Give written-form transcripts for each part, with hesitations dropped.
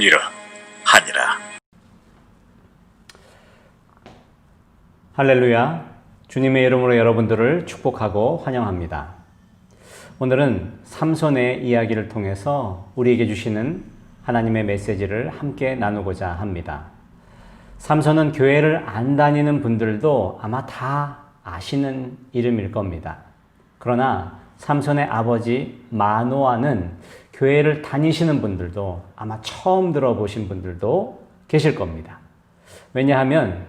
이러하니라. 할렐루야. 주님의 이름으로 여러분들을 축복하고 환영합니다. 오늘은 삼손의 이야기를 통해서 우리에게 주시는 하나님의 메시지를 함께 나누고자 합니다. 삼손은 교회를 안 다니는 분들도 아마 다 아시는 이름일 겁니다. 그러나 삼손의 아버지 마노아는 교회를 다니시는 분들도 아마 처음 들어보신 분들도 계실 겁니다. 왜냐하면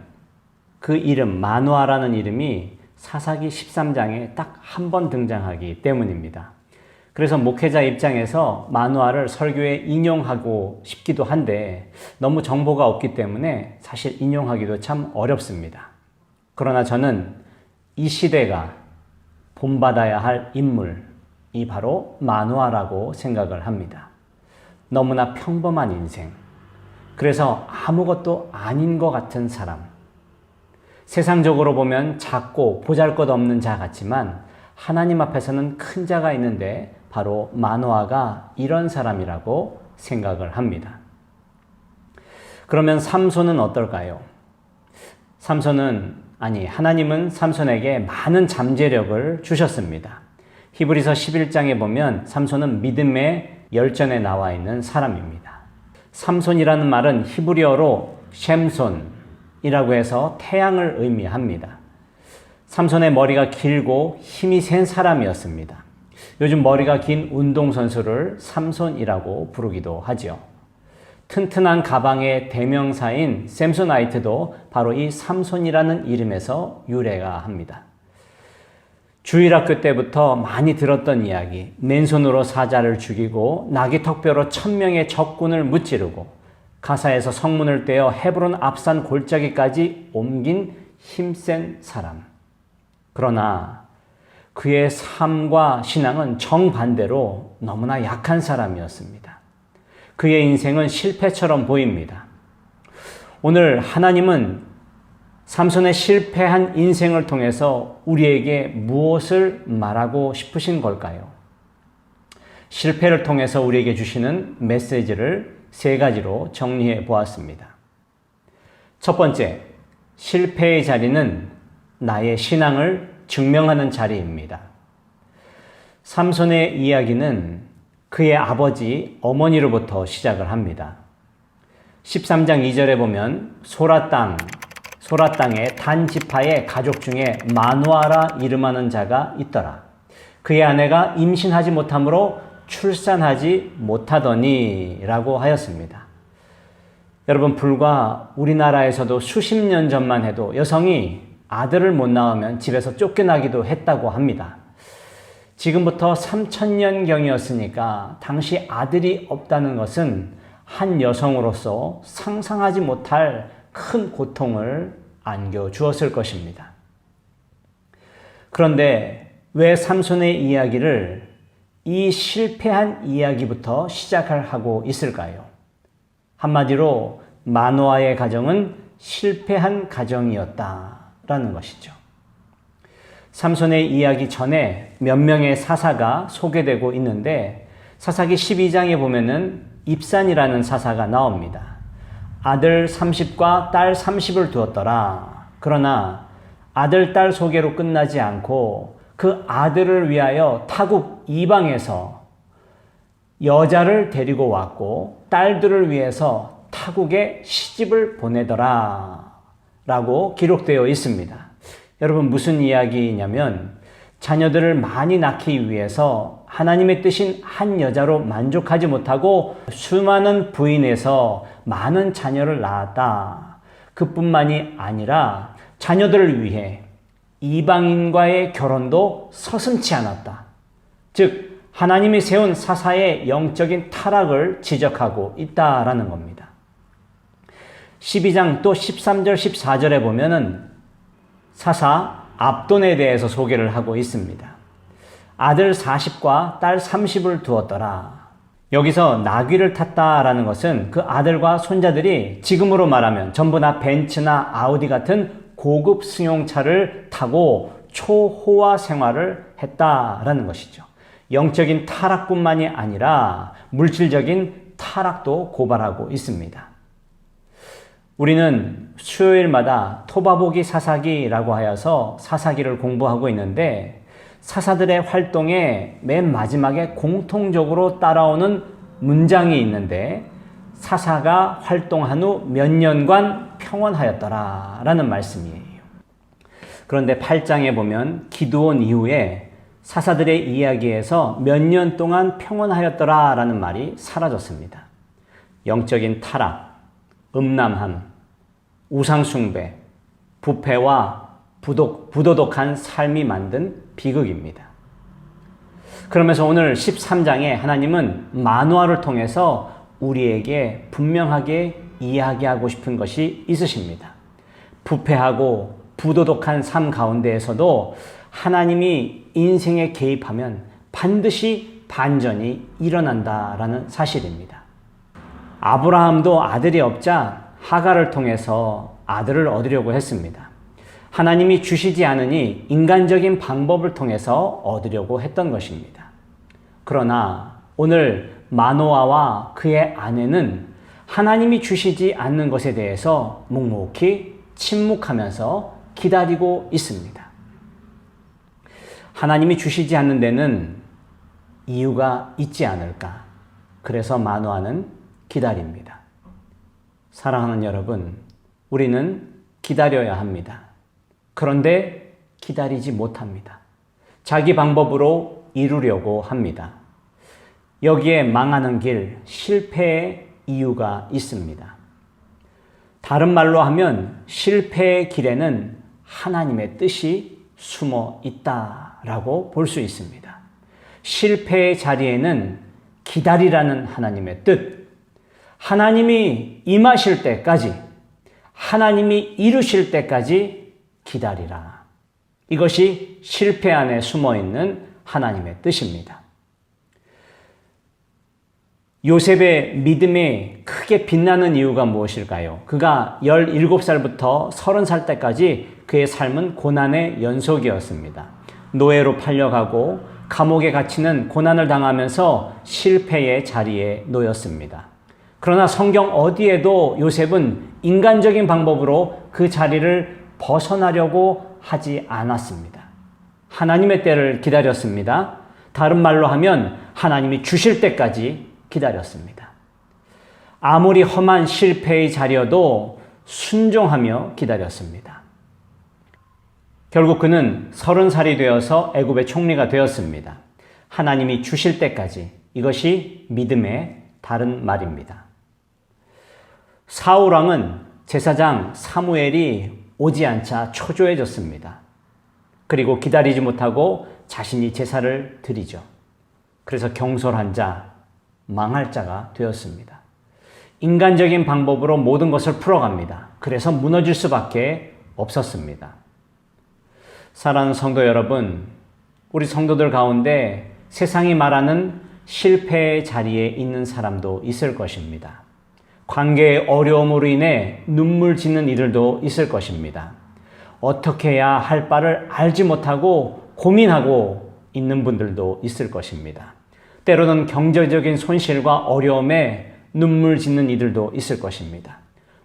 그 이름, 마노아라는 이름이 사사기 13장에 딱 한 번 등장하기 때문입니다. 그래서 목회자 입장에서 마노아를 설교에 인용하고 싶기도 한데 너무 정보가 없기 때문에 사실 인용하기도 참 어렵습니다. 그러나 저는 이 시대가 본받아야 할 인물이 바로 마노아라고 생각을 합니다. 너무나 평범한 인생, 그래서 아무것도 아닌 것 같은 사람, 세상적으로 보면 작고 보잘것없는 자 같지만 하나님 앞에서는 큰 자가 있는데 바로 마노아가 이런 사람이라고 생각을 합니다. 그러면 삼손은 어떨까요? 하나님은 삼손에게 많은 잠재력을 주셨습니다. 히브리서 11장에 보면 삼손은 믿음의 열전에 나와 있는 사람입니다. 삼손이라는 말은 히브리어로 셴손이라고 해서 태양을 의미합니다. 삼손의 머리가 길고 힘이 센 사람이었습니다. 요즘 머리가 긴 운동선수를 삼손이라고 부르기도 하죠. 튼튼한 가방의 대명사인 샘소나이트도 바로 이 삼손이라는 이름에서 유래가 합니다. 주일학교 때부터 많이 들었던 이야기, 맨손으로 사자를 죽이고 나귀 턱뼈로 1000명의 적군을 무찌르고 가사에서 성문을 떼어 헤브론 앞산 골짜기까지 옮긴 힘센 사람. 그러나 그의 삶과 신앙은 정반대로 너무나 약한 사람이었습니다. 그의 인생은 실패처럼 보입니다. 오늘 하나님은 삼손의 실패한 인생을 통해서 우리에게 무엇을 말하고 싶으신 걸까요? 실패를 통해서 우리에게 주시는 메시지를 세 가지로 정리해 보았습니다. 첫 번째, 실패의 자리는 나의 신앙을 증명하는 자리입니다. 삼손의 이야기는 그의 아버지, 어머니로부터 시작을 합니다. 13장 2절에 보면 소라 땅의 단 지파의 가족 중에 마노아라 이름하는 자가 있더라. 그의 아내가 임신하지 못함으로 출산하지 못하더니 라고 하였습니다. 여러분, 불과 우리나라에서도 수십 년 전만 해도 여성이 아들을 못 낳으면 집에서 쫓겨나기도 했다고 합니다. 지금부터 3000년경이었으니까 당시 아들이 없다는 것은 한 여성으로서 상상하지 못할 큰 고통을 안겨주었을 것입니다. 그런데 왜 삼손의 이야기를 이 실패한 이야기부터 시작하고 있을까요? 한마디로 마노아의 가정은 실패한 가정이었다라는 것이죠. 삼손의 이야기 전에 몇 명의 사사가 소개되고 있는데 사사기 12장에 보면은 입산이라는 사사가 나옵니다. 아들 30과 딸 30을 두었더라. 그러나 아들, 딸 소개로 끝나지 않고 그 아들을 위하여 타국 이방에서 여자를 데리고 왔고 딸들을 위해서 타국에 시집을 보내더라 라고 기록되어 있습니다. 여러분, 무슨 이야기냐면 자녀들을 많이 낳기 위해서 하나님의 뜻인 한 여자로 만족하지 못하고 수많은 부인에서 많은 자녀를 낳았다. 그뿐만이 아니라 자녀들을 위해 이방인과의 결혼도 서슴지 않았다. 즉 하나님이 세운 사사의 영적인 타락을 지적하고 있다라는 겁니다. 12장 또 13절 14절에 보면은 사사 압돈에 대해서 소개를 하고 있습니다. 아들 40과 딸 30을 두었더라. 여기서 나귀를 탔다라는 것은 그 아들과 손자들이 지금으로 말하면 전부 다 벤츠나 아우디 같은 고급 승용차를 타고 초호화 생활을 했다라는 것이죠. 영적인 타락뿐만이 아니라 물질적인 타락도 고발하고 있습니다. 우리는 수요일마다 토바보기 사사기라고 하여서 사사기를 공부하고 있는데 사사들의 활동에 맨 마지막에 공통적으로 따라오는 문장이 있는데 사사가 활동한 후 몇 년간 평온하였더라 라는 말씀이에요. 그런데 8장에 보면 기드온 이후에 사사들의 이야기에서 몇 년 동안 평온하였더라 라는 말이 사라졌습니다. 영적인 타락, 음란함, 우상숭배, 부패와 부도덕한 삶이 만든 비극입니다. 그러면서 오늘 13장에 하나님은 만화를 통해서 우리에게 분명하게 이야기하고 싶은 것이 있으십니다. 부패하고 부도덕한 삶 가운데에서도 하나님이 인생에 개입하면 반드시 반전이 일어난다라는 사실입니다. 아브라함도 아들이 없자 하갈을 통해서 아들을 얻으려고 했습니다. 하나님이 주시지 않으니 인간적인 방법을 통해서 얻으려고 했던 것입니다. 그러나 오늘 마노아와 그의 아내는 하나님이 주시지 않는 것에 대해서 묵묵히 침묵하면서 기다리고 있습니다. 하나님이 주시지 않는 데는 이유가 있지 않을까? 그래서 마노아는 기다립니다. 사랑하는 여러분, 우리는 기다려야 합니다. 그런데 기다리지 못합니다. 자기 방법으로 이루려고 합니다. 여기에 망하는 길, 실패의 이유가 있습니다. 다른 말로 하면 실패의 길에는 하나님의 뜻이 숨어 있다라고 볼 수 있습니다. 실패의 자리에는 기다리라는 하나님의 뜻, 하나님이 임하실 때까지, 하나님이 이루실 때까지 기다리라. 이것이 실패 안에 숨어 있는 하나님의 뜻입니다. 요셉의 믿음이 크게 빛나는 이유가 무엇일까요? 그가 17살부터 30살 때까지 그의 삶은 고난의 연속이었습니다. 노예로 팔려가고 감옥에 갇히는 고난을 당하면서 실패의 자리에 놓였습니다. 그러나 성경 어디에도 요셉은 인간적인 방법으로 그 자리를 벗어나려고 하지 않았습니다. 하나님의 때를 기다렸습니다. 다른 말로 하면 하나님이 주실 때까지 기다렸습니다. 아무리 험한 실패의 자리여도 순종하며 기다렸습니다. 결국 그는 30살이 되어서 애굽의 총리가 되었습니다. 하나님이 주실 때까지, 이것이 믿음의 다른 말입니다. 사울 왕은 제사장 사무엘이 오지 않자 초조해졌습니다. 그리고 기다리지 못하고 자신이 제사를 드리죠. 그래서 경솔한 자, 망할 자가 되었습니다. 인간적인 방법으로 모든 것을 풀어갑니다. 그래서 무너질 수밖에 없었습니다. 사랑하는 성도 여러분, 우리 성도들 가운데 세상이 말하는 실패의 자리에 있는 사람도 있을 것입니다. 관계의 어려움으로 인해 눈물 짓는 이들도 있을 것입니다. 어떻게 해야 할 바를 알지 못하고 고민하고 있는 분들도 있을 것입니다. 때로는 경제적인 손실과 어려움에 눈물 짓는 이들도 있을 것입니다.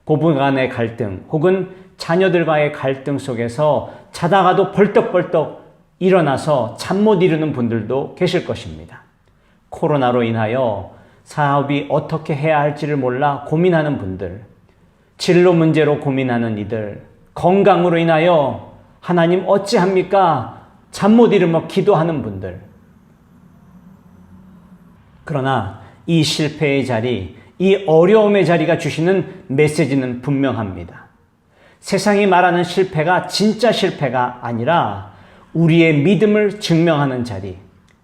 고부 간의 갈등 혹은 자녀들과의 갈등 속에서 자다가도 벌떡벌떡 일어나서 잠 못 이루는 분들도 계실 것입니다. 코로나로 인하여 사업이 어떻게 해야 할지를 몰라 고민하는 분들, 진로 문제로 고민하는 이들, 건강으로 인하여 하나님 어찌합니까? 잠 못 이루며 기도하는 분들. 그러나 이 실패의 자리, 이 어려움의 자리가 주시는 메시지는 분명합니다. 세상이 말하는 실패가 진짜 실패가 아니라 우리의 믿음을 증명하는 자리,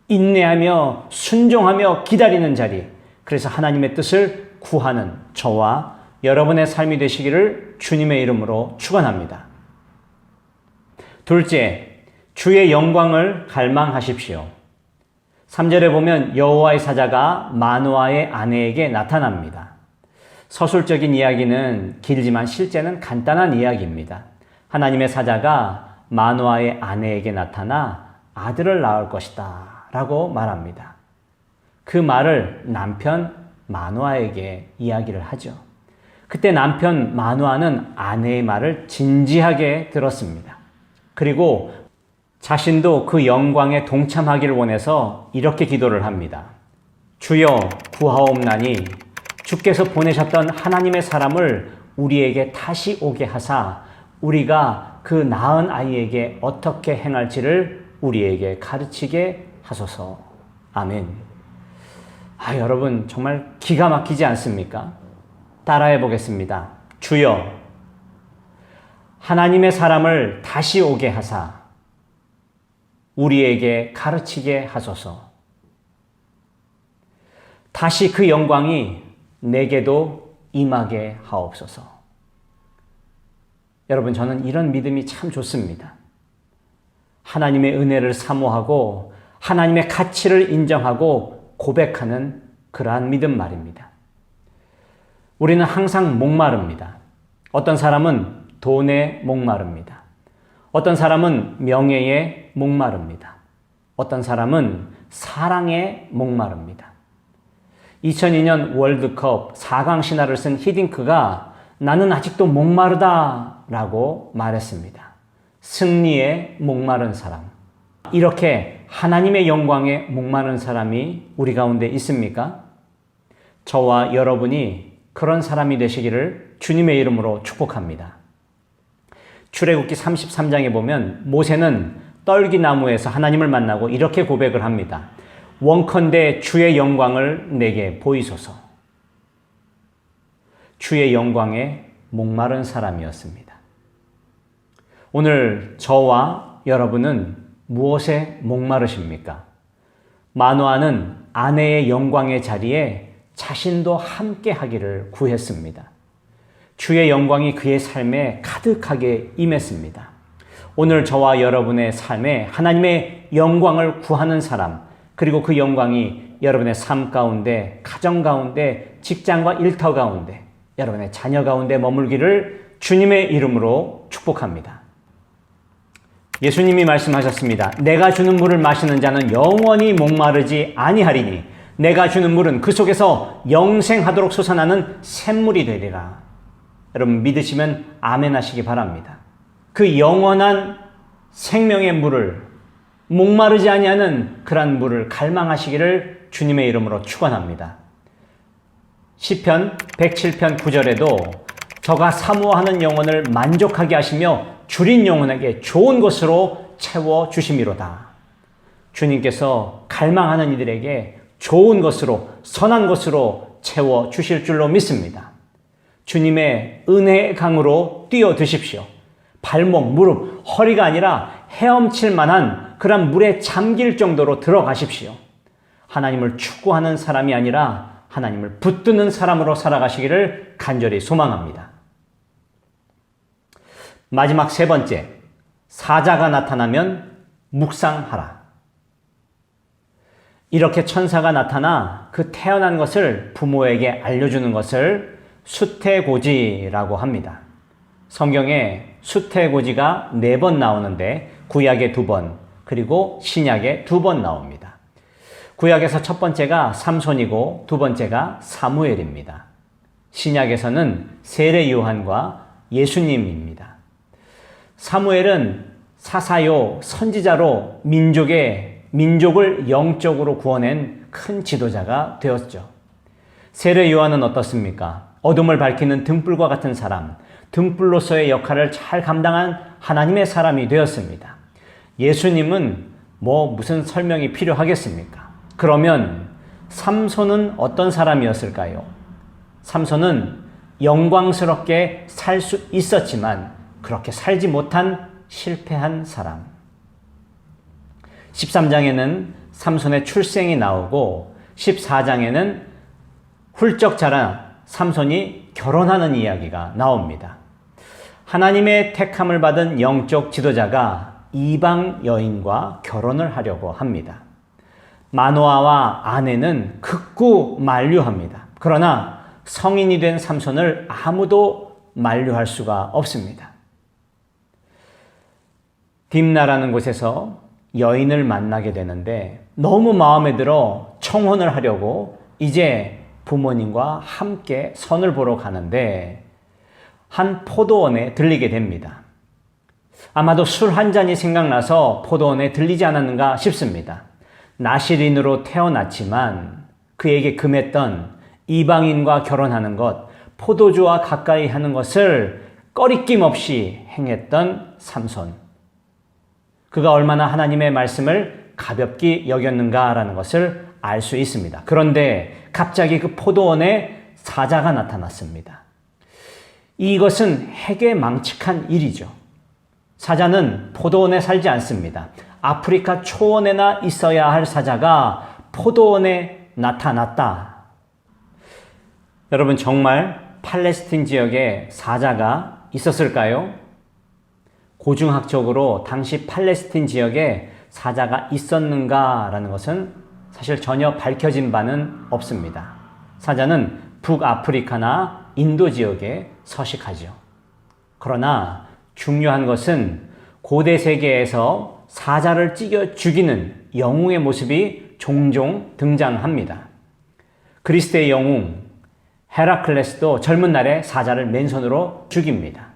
인내하며 순종하며 기다리는 자리, 그래서 하나님의 뜻을 구하는 저와 여러분의 삶이 되시기를 주님의 이름으로 축원합니다. 둘째, 주의 영광을 갈망하십시오. 3절에 보면 여호와의 사자가 마노아의 아내에게 나타납니다. 서술적인 이야기는 길지만 실제는 간단한 이야기입니다. 하나님의 사자가 마노아의 아내에게 나타나 아들을 낳을 것이다 라고 말합니다. 그 말을 남편 마노아에게 이야기를 하죠. 그때 남편 마노아는 아내의 말을 진지하게 들었습니다. 그리고 자신도 그 영광에 동참하기를 원해서 이렇게 기도를 합니다. 주여 구하옵나니 주께서 보내셨던 하나님의 사람을 우리에게 다시 오게 하사 우리가 그 낳은 아이에게 어떻게 행할지를 우리에게 가르치게 하소서. 아멘. 여러분 정말 기가 막히지 않습니까? 따라해 보겠습니다. 주여 하나님의 사람을 다시 오게 하사 우리에게 가르치게 하소서. 다시 그 영광이 내게도 임하게 하옵소서. 여러분 저는 이런 믿음이 참 좋습니다. 하나님의 은혜를 사모하고 하나님의 가치를 인정하고 고백하는 그러한 믿음 말입니다. 우리는 항상 목마릅니다. 어떤 사람은 돈에 목마릅니다. 어떤 사람은 명예에 목마릅니다. 어떤 사람은 사랑에 목마릅니다. 2002년 월드컵 4강 신화를 쓴 히딩크가 나는 아직도 목마르다 라고 말했습니다. 승리에 목마른 사람. 이렇게 하나님의 영광에 목마른 사람이 우리 가운데 있습니까? 저와 여러분이 그런 사람이 되시기를 주님의 이름으로 축복합니다. 출애굽기 33장에 보면 모세는 떨기나무에서 하나님을 만나고 이렇게 고백을 합니다. 원컨대 주의 영광을 내게 보이소서. 주의 영광에 목마른 사람이었습니다. 오늘 저와 여러분은 무엇에 목마르십니까? 마노아는 아내의 영광의 자리에 자신도 함께 하기를 구했습니다. 주의 영광이 그의 삶에 가득하게 임했습니다. 오늘 저와 여러분의 삶에 하나님의 영광을 구하는 사람, 그리고 그 영광이 여러분의 삶 가운데, 가정 가운데, 직장과 일터 가운데, 여러분의 자녀 가운데 머물기를 주님의 이름으로 축복합니다. 예수님이 말씀하셨습니다. 내가 주는 물을 마시는 자는 영원히 목마르지 아니하리니 내가 주는 물은 그 속에서 영생하도록 솟아나는 샘물이 되리라. 여러분 믿으시면 아멘 하시기 바랍니다. 그 영원한 생명의 물을, 목마르지 아니하는 그러한 물을 갈망하시기를 주님의 이름으로 축원합니다. 시편 107편 9절에도 저가 사모하는 영혼을 만족하게 하시며 줄인 영혼에게 좋은 것으로 채워주심이로다. 주님께서 갈망하는 이들에게 좋은 것으로, 선한 것으로 채워주실 줄로 믿습니다. 주님의 은혜의 강으로 뛰어드십시오. 발목, 무릎, 허리가 아니라 헤엄칠 만한 그런 물에 잠길 정도로 들어가십시오. 하나님을 축구하는 사람이 아니라 하나님을 붙드는 사람으로 살아가시기를 간절히 소망합니다. 마지막 세 번째, 사자가 나타나면 묵상하라. 이렇게 천사가 나타나 그 태어난 것을 부모에게 알려주는 것을 수태고지라고 합니다. 성경에 수태고지가 4번 나오는데 구약에 2번, 그리고 신약에 2번 나옵니다. 구약에서 첫 번째가 삼손이고 두 번째가 사무엘입니다. 신약에서는 세례 요한과 예수님입니다. 사무엘은 사사요 선지자로 민족을 영적으로 구원한 큰 지도자가 되었죠. 세례 요한은 어떻습니까? 어둠을 밝히는 등불과 같은 사람, 등불로서의 역할을 잘 감당한 하나님의 사람이 되었습니다. 예수님은 무슨 설명이 필요하겠습니까? 그러면 삼손은 어떤 사람이었을까요? 삼손은 영광스럽게 살 수 있었지만 그렇게 살지 못한 실패한 사람. 13장에는 삼손의 출생이 나오고 14장에는 훌쩍 자란 삼손이 결혼하는 이야기가 나옵니다. 하나님의 택함을 받은 영적 지도자가 이방 여인과 결혼을 하려고 합니다. 마노아와 아내는 극구 만류합니다. 그러나 성인이 된 삼손을 아무도 만류할 수가 없습니다. 딥나라는 곳에서 여인을 만나게 되는데 너무 마음에 들어 청혼을 하려고 이제 부모님과 함께 선을 보러 가는데 한 포도원에 들리게 됩니다. 아마도 술 한 잔이 생각나서 포도원에 들리지 않았는가 싶습니다. 나시린으로 태어났지만 그에게 금했던 이방인과 결혼하는 것, 포도주와 가까이 하는 것을 꺼리낌 없이 행했던 삼손. 그가 얼마나 하나님의 말씀을 가볍게 여겼는가라는 것을 알 수 있습니다. 그런데 갑자기 그 포도원에 사자가 나타났습니다. 이것은 해괴망측한 일이죠. 사자는 포도원에 살지 않습니다. 아프리카 초원에나 있어야 할 사자가 포도원에 나타났다. 여러분, 정말 팔레스틴 지역에 사자가 있었을까요? 고중학적으로 당시 팔레스틴 지역에 사자가 있었는가라는 것은 사실 전혀 밝혀진 바는 없습니다. 사자는 북아프리카나 인도 지역에 서식하죠. 그러나 중요한 것은 고대 세계에서 사자를 찢어 죽이는 영웅의 모습이 종종 등장합니다. 그리스의 영웅 헤라클레스도 젊은 날에 사자를 맨손으로 죽입니다.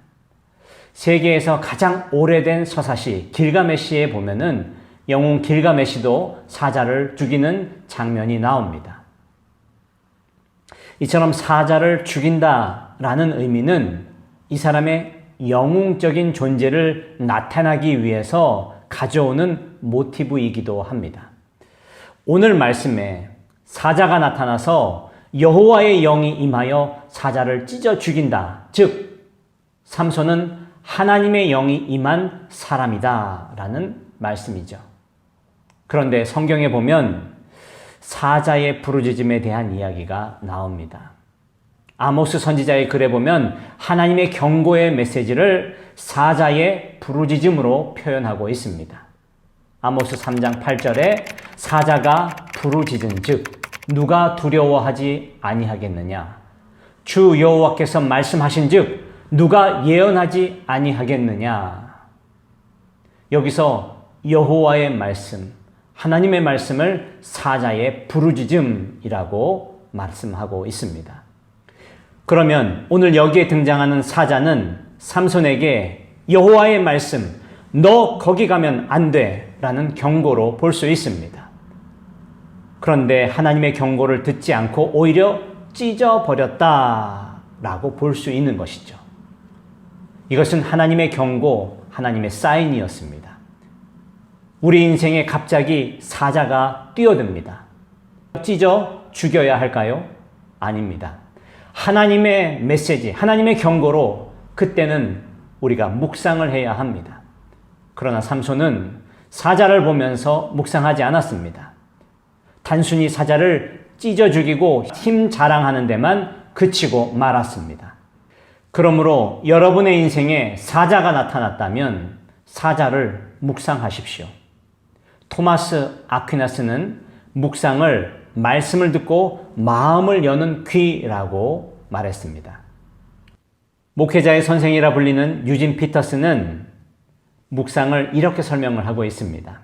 세계에서 가장 오래된 서사시 길가메시에 보면은 영웅 길가메시도 사자를 죽이는 장면이 나옵니다. 이처럼 사자를 죽인다라는 의미는 이 사람의 영웅적인 존재를 나타나기 위해서 가져오는 모티브이기도 합니다. 오늘 말씀에 사자가 나타나서 여호와의 영이 임하여 사자를 찢어 죽인다. 즉 삼손은 하나님의 영이 임한 사람이다 라는 말씀이죠. 그런데 성경에 보면 사자의 부르짖음에 대한 이야기가 나옵니다. 아모스 선지자의 글에 보면 하나님의 경고의 메시지를 사자의 부르짖음으로 표현하고 있습니다. 아모스 3장 8절에 사자가 부르짖은 즉 누가 두려워하지 아니하겠느냐? 주 여호와께서 말씀하신 즉 누가 예언하지 아니하겠느냐? 여기서 여호와의 말씀, 하나님의 말씀을 사자의 부르짖음이라고 말씀하고 있습니다. 그러면 오늘 여기에 등장하는 사자는 삼손에게 여호와의 말씀, 너 거기 가면 안 돼 라는 경고로 볼 수 있습니다. 그런데 하나님의 경고를 듣지 않고 오히려 찢어버렸다라고 볼 수 있는 것이죠. 이것은 하나님의 경고, 하나님의 사인이었습니다. 우리 인생에 갑자기 사자가 뛰어듭니다. 찢어 죽여야 할까요? 아닙니다. 하나님의 메시지, 하나님의 경고로 그때는 우리가 묵상을 해야 합니다. 그러나 삼손은 사자를 보면서 묵상하지 않았습니다. 단순히 사자를 찢어 죽이고 힘 자랑하는 데만 그치고 말았습니다. 그러므로 여러분의 인생에 사자가 나타났다면 사자를 묵상하십시오. 토마스 아퀴나스는 묵상을 말씀을 듣고 마음을 여는 귀라고 말했습니다. 목회자의 선생이라 불리는 유진 피터스는 묵상을 이렇게 설명을 하고 있습니다.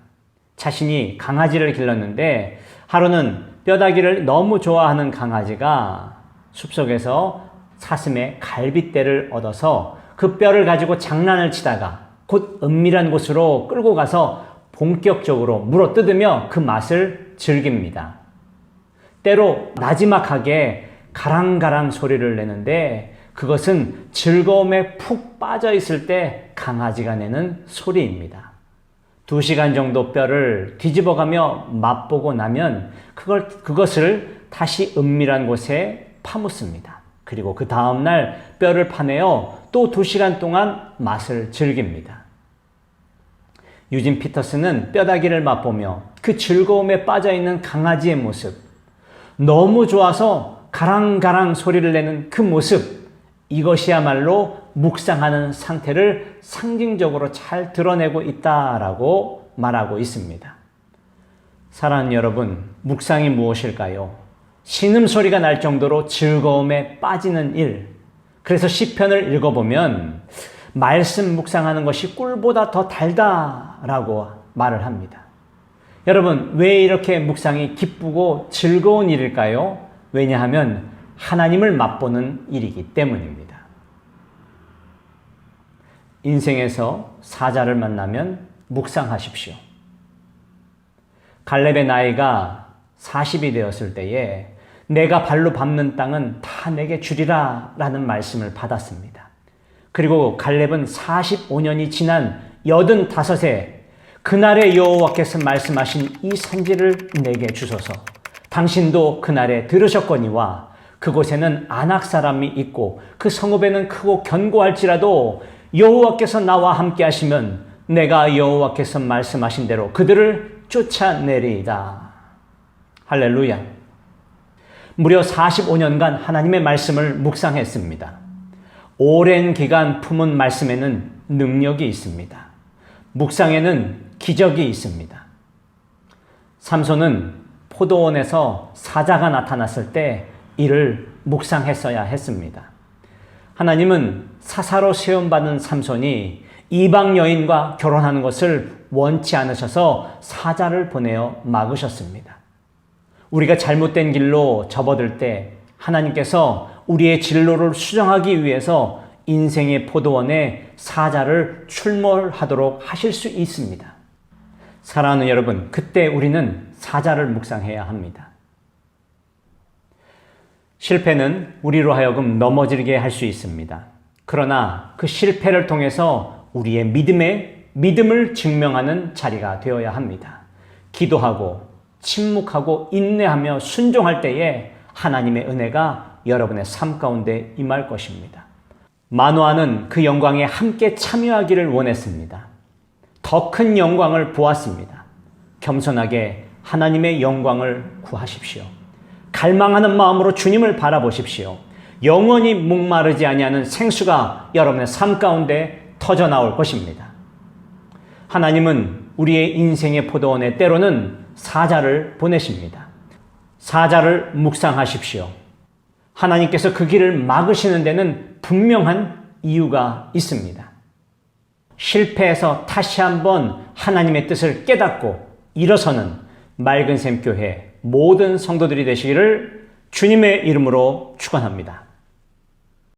자신이 강아지를 길렀는데 하루는 뼈다귀를 너무 좋아하는 강아지가 숲속에서 사슴의 갈빗대를 얻어서 그 뼈를 가지고 장난을 치다가 곧 은밀한 곳으로 끌고 가서 본격적으로 물어뜯으며 그 맛을 즐깁니다. 때로 나지막하게 가랑가랑 소리를 내는데 그것은 즐거움에 푹 빠져 있을 때 강아지가 내는 소리입니다. 2시간 정도 뼈를 뒤집어가며 맛보고 나면 그것을 다시 은밀한 곳에 파묻습니다. 그리고 그 다음날 뼈를 파내어 또 2시간 동안 맛을 즐깁니다. 유진 피터스는 뼈다귀를 맛보며 그 즐거움에 빠져있는 강아지의 모습, 너무 좋아서 가랑가랑 소리를 내는 그 모습, 이것이야말로 묵상하는 상태를 상징적으로 잘 드러내고 있다라고 말하고 있습니다. 사랑하는 여러분, 묵상이 무엇일까요? 신음소리가 날 정도로 즐거움에 빠지는 일. 그래서 시편을 읽어보면 말씀 묵상하는 것이 꿀보다 더 달다라고 말을 합니다. 여러분, 왜 이렇게 묵상이 기쁘고 즐거운 일일까요? 왜냐하면 하나님을 맛보는 일이기 때문입니다. 인생에서 사자를 만나면 묵상하십시오. 갈렙의 나이가 40이 되었을 때에 내가 발로 밟는 땅은 다 내게 주리라 라는 말씀을 받았습니다. 그리고 갈렙은 45년이 지난 85세 그날에 여호와께서 말씀하신 이 산지를 내게 주소서. 당신도 그날에 들으셨거니와 그곳에는 아낙 사람이 있고 그 성읍에는 크고 견고할지라도 여호와께서 나와 함께 하시면 내가 여호와께서 말씀하신 대로 그들을 쫓아내리이다. 할렐루야. 무려 45년간 하나님의 말씀을 묵상했습니다. 오랜 기간 품은 말씀에는 능력이 있습니다. 묵상에는 기적이 있습니다. 삼손은 포도원에서 사자가 나타났을 때 이를 묵상했어야 했습니다. 하나님은 사사로 세움받은 삼손이 이방 여인과 결혼하는 것을 원치 않으셔서 사자를 보내어 막으셨습니다. 우리가 잘못된 길로 접어들 때 하나님께서 우리의 진로를 수정하기 위해서 인생의 포도원에 사자를 출몰하도록 하실 수 있습니다. 사랑하는 여러분, 그때 우리는 사자를 묵상해야 합니다. 실패는 우리로 하여금 넘어지게 할 수 있습니다. 그러나 그 실패를 통해서 우리의 믿음을 증명하는 자리가 되어야 합니다. 기도하고 침묵하고 인내하며 순종할 때에 하나님의 은혜가 여러분의 삶 가운데 임할 것입니다. 마노아는 그 영광에 함께 참여하기를 원했습니다. 더 큰 영광을 보았습니다. 겸손하게 하나님의 영광을 구하십시오. 갈망하는 마음으로 주님을 바라보십시오. 영원히 목마르지 아니하는 생수가 여러분의 삶 가운데 터져 나올 것입니다. 하나님은 우리의 인생의 포도원에 때로는 사자를 보내십니다. 사자를 묵상하십시오. 하나님께서 그 길을 막으시는 데는 분명한 이유가 있습니다. 실패해서 다시 한번 하나님의 뜻을 깨닫고 일어서는 맑은샘 교회 모든 성도들이 되시기를 주님의 이름으로 축원합니다.